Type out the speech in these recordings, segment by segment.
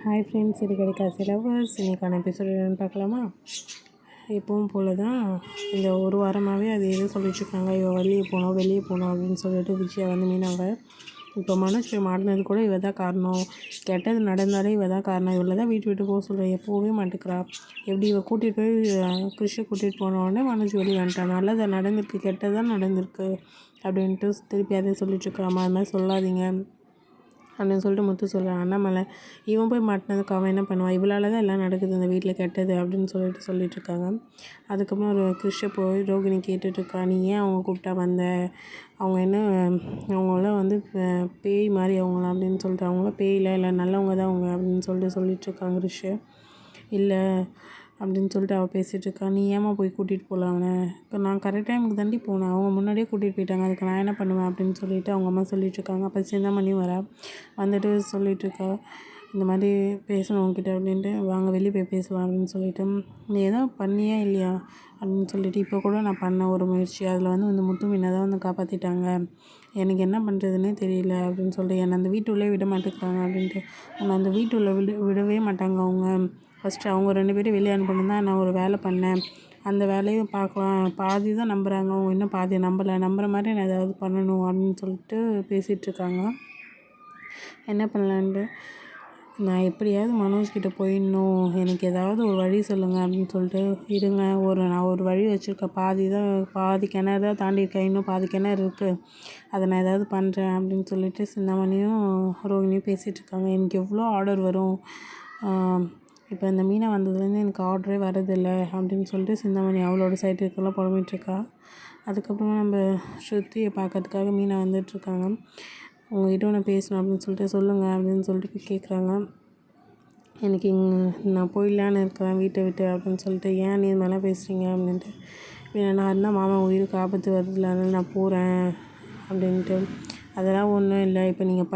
Hi friends, இது கிடைக்காது lovers. இன்றைக்கான எபிசோட் என்னென்னு பார்க்கலாமா? எப்பவும் போல தான் இந்த ஒரு வாரமாகவே அது எதுவும் சொல்லிட்டுருக்காங்க, இவ வெளியே போகணும் அப்படின்னு சொல்லிட்டு விஜயா வந்து மீனாவை இப்போ மனோஜ் போய் மாட்டினது கூட இவ தான் காரணம், கெட்டது நடந்தாலே இவ தான் காரணம், இவளை தான் வீட்டு விட்டு போக சொல்கிறேன், எப்போவே மாட்டுக்கிறா. எப்படி இவள் கூட்டிகிட்டு போய் கிருஷ்ணை கூட்டிகிட்டு போனோடனே மனோஜ் வெளியே வந்துட்டான். நல்லதாக நடந்திருக்கு, கெட்டதான் நடந்திருக்கு அப்படின்ட்டு திருப்பி அதே சொல்லிட்டுருக்காமா. அது மாதிரி சொல்லாதீங்க அப்படின்னு சொல்லிட்டு முத்து சொல்கிறான். அண்ணாமலை இவன் போய் மாட்டினதுக்கு அவன் என்ன பண்ணுவான், இவளால் தான் எல்லாம் நடக்குது இந்த வீட்டில் கெட்டது அப்படின்னு சொல்லிட்டுருக்காங்க. அதுக்கப்புறம் ஒரு கிருஷ்ண போய் ரோகிணி கேட்டுட்ருக்கா, நீ ஏன் அவங்க கூப்பிட்டா வந்த, அவங்க என்ன அவங்களாம் வந்து பேய் மாதிரி அவங்களாம் அப்படின்னு சொல்லிட்டு, அவங்களாம் பேயில இல்லை நல்லவங்க தான் அவங்க அப்படின்னு சொல்லிட்டுருக்காங்க கிருஷ்ண. இல்லை அப்படின்னு சொல்லிட்டு அவள் பேசிகிட்ருக்கா. நீ ஏமா போய் கூட்டிகிட்டு போகலாம் அவனை, இப்போ நான் கரெக்ட் டைமுக்கு தாண்டி போனேன், அவங்க முன்னாடியே கூட்டிகிட்டு போயிட்டாங்க, அதுக்கு நான் என்ன பண்ணுவேன் அப்படின்னு சொல்லிட்டு அவங்க அம்மா சொல்லிகிட்ருக்காங்க. அப்போ சிந்தாமணியும் வந்துட்டு சொல்லிகிட்ருக்கா, இந்த மாதிரி பேசணும் உங்ககிட்ட அப்படின்ட்டு, வாங்க வெளியே போய் பேசலாம் அப்படின்னு சொல்லிட்டு, நீ எதோ பண்ணியா இல்லையா அப்படின்னு சொல்லிட்டு, இப்போ கூட நான் பண்ண ஒரு முயற்சி, அதில் வந்து இந்த முத்து மீனை தான் வந்து காப்பாற்றிட்டாங்க, எனக்கு என்ன பண்ணுறதுன்னே தெரியல அப்படின்னு சொல்லிட்டு, என்னை அந்த வீட்டுள்ளே விட மாட்டேங்கிறாங்க அப்படின்ட்டு. என்னை அந்த வீட்டுள்ளே விடவே மாட்டாங்க அவங்க. ஃபஸ்ட்டு அவங்க 2 பேரும் வெளியே அனுப்பணும் தான் நான் ஒரு வேலை பண்ணேன், அந்த வேலையும் பார்க்கலாம், பாதி தான் நம்புகிறாங்க அவங்க, இன்னும் பாதி நம்புகிற மாதிரி நான் ஏதாவது பண்ணணும் அப்படின்னு சொல்லிட்டு பேசிகிட்ருக்காங்க. என்ன பண்ணலான்ட்டு, நான் எப்படியாவது மனோஜ்கிட்ட போயிடணும், எனக்கு ஏதாவது ஒரு வழி சொல்லுங்கள் அப்படின்னு சொல்லிட்டு, இருங்க நான் ஒரு வழி வச்சுருக்கேன், பாதி கிணறு தான் தாண்டியிருக்கேன், இன்னும் பாதி கிணறு இருக்குது, அதை நான் ஏதாவது பண்ணுறேன் அப்படின்னு சொல்லிட்டு சிந்தாமணியும் ரோகிணியும் பேசிகிட்ருக்காங்க. எனக்கு எவ்வளோ ஆர்டர் வரும், இப்போ இந்த மீனை வந்ததுலேருந்து எனக்கு ஆர்டரே வரதில்லை அப்படின்னு சொல்லிட்டு சிந்தாமணி அவளோட சைடு இருக்கலாம் புலம்பிகிட்ருக்கா. அதுக்கப்புறமா நம்ம ஸ்ருதியை பார்க்கறதுக்காக மீனை வந்துட்டுருக்காங்க. உங்கள்கிட்ட ஒன்று பேசணும் அப்படின்னு சொல்லிட்டு, சொல்லுங்கள் அப்படின்னு சொல்லிட்டு கேட்குறாங்க. எனக்கு நான் போயிடலான்னு இருக்கிறேன் வீட்டை விட்டு அப்படின்னு சொல்லிட்டு, ஏன் நீ இது மாதிரிலாம் பேசுகிறீங்க அப்படின்ட்டு, நான் இருந்தால் மாமா உயிருக்கு ஆபத்து வருதில்ல, அதனால் நான் போகிறேன் அப்படின்ட்டு. அதெல்லாம் ஒன்றும் இல்லை, இப்போ நீங்கள்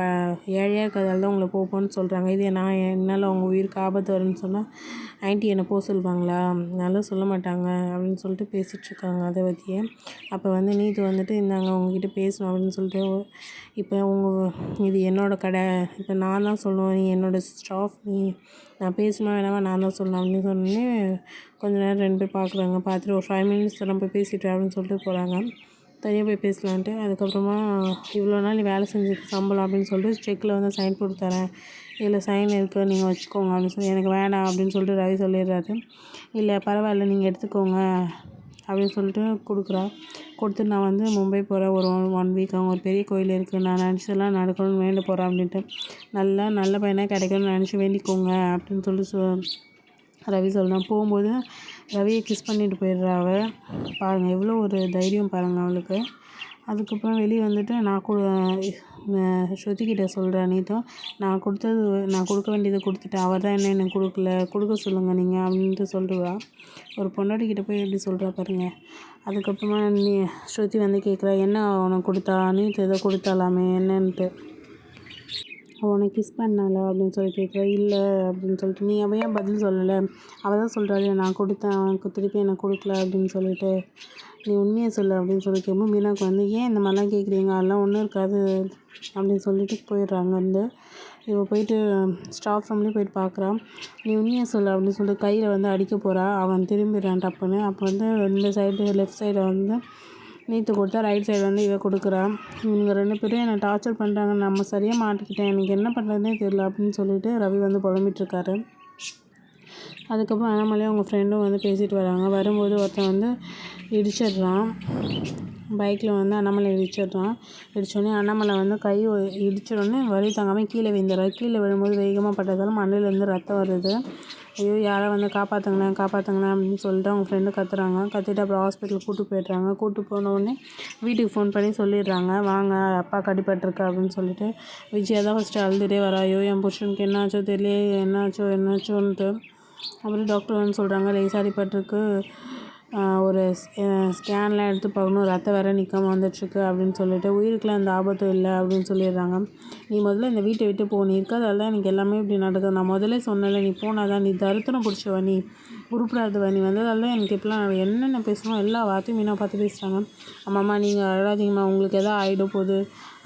ஏழையாக இருக்கிறதால தான் உங்களை போன்னு சொல்கிறாங்க, இதே நான் என்னால் அவங்க உயிருக்கு ஆபத்து வரும்னு சொன்னால் ஆன்ட்டி என்னை போக சொல்லுவாங்களா, நல்லா சொல்ல மாட்டாங்க அப்படின்னு சொல்லிட்டு பேசிகிட்ருக்காங்க அதை பற்றியே. அப்போ வந்து நீத்து வந்துட்டு, இந்தாங்க உங்ககிட்ட பேசணும் அப்படின்னு சொல்லிட்டு, இப்போ இது என்னோடய கடை, இப்போ நான் தான் சொல்லணும், நீ என்னோடய ஸ்டாஃப், நான் பேசணும் வேணாமா நான் தான் சொல்லணும் அப்படின்னு சொன்னோடனே கொஞ்சம் நேரம் 2 பேர் பார்த்துட்டு ஒரு 5 மினிட்ஸ் தான் போய் பேசிட்டு அப்படின்னு சொல்லிட்டு போகிறாங்க. தனியாக போய் பேசலான்ட்டு. அதுக்கப்புறமா இவ்வளோ நாள் நீ வேலை செஞ்சதுக்கு சம்பளம் அப்படின்னு சொல்லிட்டு செக்கில் வந்து சைன் போட்டு தரேன், இதில் சைன் இருக்குது நீங்கள் வச்சுக்கோங்க அப்படின்னு சொல்லி, எனக்கு வேணாம் அப்படின்னு சொல்லிட்டு ரவி சொல்லிடுறாரு. இல்லை பரவாயில்ல நீங்கள் எடுத்துக்கோங்க அப்படின்னு சொல்லிட்டு கொடுத்துட்டு, நான் வந்து மும்பை போகிறேன் ஒரு 1 வீக், அவங்க ஒரு பெரிய கோயில் இருக்குது, நான் நினச்சதெல்லாம் நடக்கணும்னு வேண்ட போகிறேன் அப்படின்ட்டு, நல்ல பையனாக கிடைக்கணும்னு நினச்சி வேண்டிக்கோங்க அப்படின்னு சொல்லிட்டு ரவி சொல்லலாம். போகும்போது ரவியை கிஸ் பண்ணிட்டு போயிடுறா அவள். பாருங்கள் எவ்வளோ ஒரு தைரியம் பாருங்கள் அவளுக்கு. அதுக்கப்புறம் வெளியே வந்துட்டு ஸ்ருதிக்கிட்ட சொல்கிறேன், நீட்டும் நான் கொடுக்க வேண்டியதை கொடுத்துட்டேன், அவர் தான் எனக்கு கொடுக்க சொல்லுங்கள் நீங்கள் அப்படின்ட்டு சொல்லுவா. ஒரு பொண்டாட்டிக்கிட்ட போய் எப்படி சொல்கிறா பாருங்கள். அதுக்கப்புறமா ஸ்ருதி வந்து கேட்குறா, என்ன உனக்கு கொடுத்தா, நீட்டு ஏதோ கொடுத்தாலாமே என்னன்ட்டு, உனக்கு கிஸ் பண்ணாளா அப்படின்னு சொல்லி கேட்குறா. இல்லை அப்படின்னு சொல்லிட்டு, நீ அவன் ஏன் பதில் சொல்லலை, அவள் தான் சொல்கிறாள் நான் கொடுத்தேன் அவனுக்கு திருப்பி எனக்கு கொடுக்கல அப்படின்னு சொல்லிட்டு, நீ உண்மையை சொல்லு அப்படின்னு சொல்லி கேட்கும்போது மீனாவுக்கு வந்து, ஏன் இந்த மாதிரிலாம் கேட்குறீங்க, அதெல்லாம் ஒன்றும் இருக்காது அப்படின்னு சொல்லிட்டு போயிடுறாங்க. வந்து இவள் போயிட்டு ஸ்டாஃப் ரூம்லேயும் போயிட்டு பார்க்குறான். நீ உண்மையை சொல்லு அப்படின்னு சொல்லிட்டு கையில் வந்து அடிக்க போகிறா, அவன் திரும்பிடுறான் டப்புன்னு. அப்போ வந்து இந்த சைடு லெஃப்ட் சைடை வந்து நீத்து கொடுத்தா, ரைட் சைடு வந்து இவ கொடுக்குறான். இவங்க 2 பேரும் என்னை டார்ச்சர் பண்ணுறாங்க, நம்ம சரியாக மாட்டிக்கிட்டேன், எனக்கு என்ன பண்ணுறதுனே தெரியல அப்படின்னு சொல்லிட்டு ரவி வந்து புலம்பிகிட்ருக்காரு. அதுக்கப்புறம் அண்ணாமலையும் அவங்க ஃப்ரெண்டும் வந்து பேசிட்டு வராங்க. வரும்போது ஒருத்தன் வந்து இடிச்சிடுறான், பைக்கில் வந்து அண்ணாமலை இடித்தோடனே அண்ணாமலை வந்து கை இடிச்சிடோடனே வலி தாங்காமல் கீழே விழுந்துடுறாரு. கீழே விழும்போது வேகமாக பட்டதால் மண்ணிலேருந்து ரத்தம் வருது. ஐயோ யாரை வந்து காப்பாற்றுங்களேன் அப்படின்னு சொல்லிட்டு அவங்க ஃப்ரெண்டு கத்திட்டு அப்புறம் ஹாஸ்பிட்டலுக்கு கூப்பிட்டு போனோடனே வீட்டுக்கு ஃபோன் பண்ணி சொல்லிடுறாங்க, வாங்க அப்பா அடிபட்டிருக்கு அப்படின்னு சொல்லிட்டு. விஜயா தான் ஃபஸ்ட்டு அழுதுகிட்டே வரா, ஐயோ என் புருஷனுக்கு என்னாச்சோ தெரியல, என்னாச்சோன்ட்டு. அப்புறம் டாக்டர் வந்து சொல்கிறாங்க, லேசாக அடிபட்டிருக்கு, ஒரு ஸ்கேன்லாம் எடுத்து பார்க்கணும், ரத்தம் வேறு நிற்காமல் வந்துட்டுருக்கு அப்படின்னு சொல்லிட்டு, உயிருக்குலாம் எந்த ஆபத்தும் இல்லை அப்படின்னு சொல்லிடுறாங்க. நீ முதல்ல இந்த வீட்டை விட்டு போ, நீ இருக்காதால தான் எனக்கு எல்லாமே இப்படி நடக்குது, நான் முதல்ல சொன்னல நீ போனாதான், நீ தருத்தனை பிடிச்சவ, நீ உருப்படாதவ, நீ வந்ததால தான் எனக்கு இப்போலாம் என்னென்ன பேசணும் எல்லா வார்த்தையும் மீனாக பார்த்து பேசுகிறாங்க. அம்மாம்மா நீங்கள் அழாதீங்கம்மா, உங்களுக்கு எதாவது ஆகிட போகுது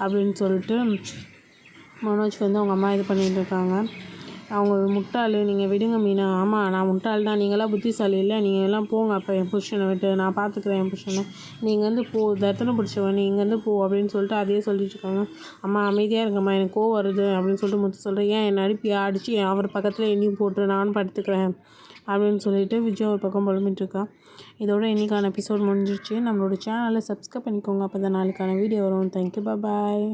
அப்படின்னு சொல்லிட்டு மனோஜ் வந்து அவங்க அம்மா இது பண்ணிகிட்டு இருக்காங்க. அவங்க முட்டாள், நீங்கள் விடுங்க மீனா. ஆமாம் நான் முட்டாள் தான், நீங்களாம் புத்திசாலி இல்லை, நீங்கள் எல்லாம் போங்க அப்போ என் புருஷனை விட்டு, நான் பார்த்துக்குறேன் என் புருஷனை, நீங்கள் வந்து போ தத்தனை பிடிச்சவன், நீ இங்கேருந்து போ அப்படின்னு சொல்லிட்டு அதையே சொல்லிட்டு இருக்காங்க. அம்மா அமைதியாக இருங்கம்மா, எனக்கு கோவம் வருது அப்படின்னு சொல்லிட்டு முத்து சொல்கிறேன். ஏன் என்னை அடிப்பியா, அடித்து அவர் பக்கத்தில் என்னையும் போட்டு நானும் படுத்துக்கிறேன் அப்படின்னு சொல்லிட்டு விஜய் ஒரு பக்கம் புலம்பிட்டுருக்கா. இதோட இன்றைக்கான எபிசோட் முடிஞ்சிருச்சு. நம்மளோட சேனலை சப்ஸ்கிரைப் பண்ணிக்கோங்க, அப்போ தான் நாளைக்கான வீடியோ வரும். தேங்க்யூ, பாய்.